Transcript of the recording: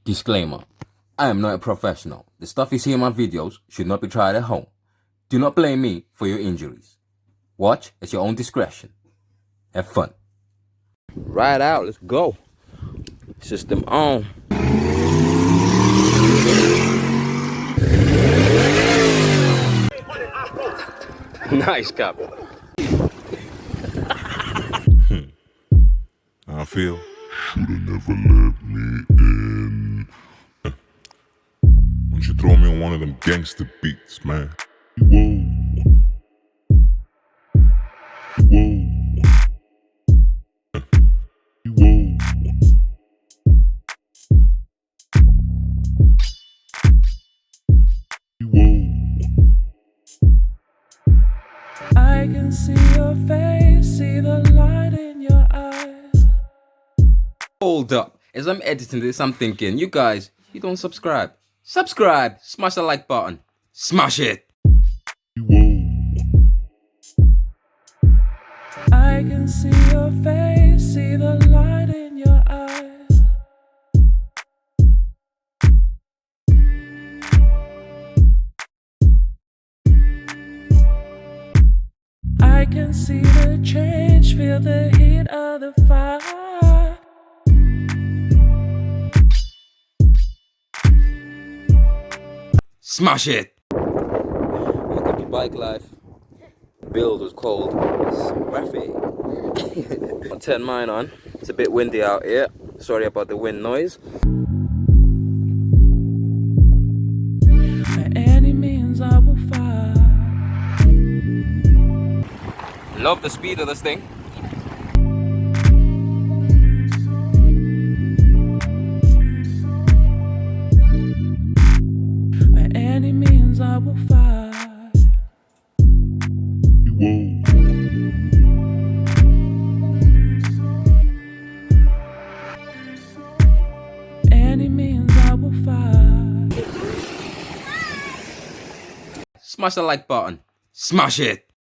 Disclaimer: I am not a professional. The stuff you see in my videos should not be tried at home. Do not blame me for your injuries. Watch at your own discretion. Have fun. Ride out, let's go. System on. Nice copy. I feel shoulda never let me in. Why don't you throw me on one of them gangster beats, man? Whoa. Whoa. Whoa. Whoa. I can see your face, see the light in your eyes. Hold up. As I'm editing this, I'm thinking, you guys, you don't subscribe. Subscribe. Smash the like button. Smash it. Whoa. I can see your face, see the light in your eyes. I can see the change, feel the heat of the fire. Smash it. Welcome to bike life. Build was cold. Scruffy. I'll turn mine on. It's a bit windy out here. Sorry about the wind noise. By any means I will fight. Love the speed of this thing. By any means I will fight. Whoa. Any means I will fight. Smash the like button. Smash it.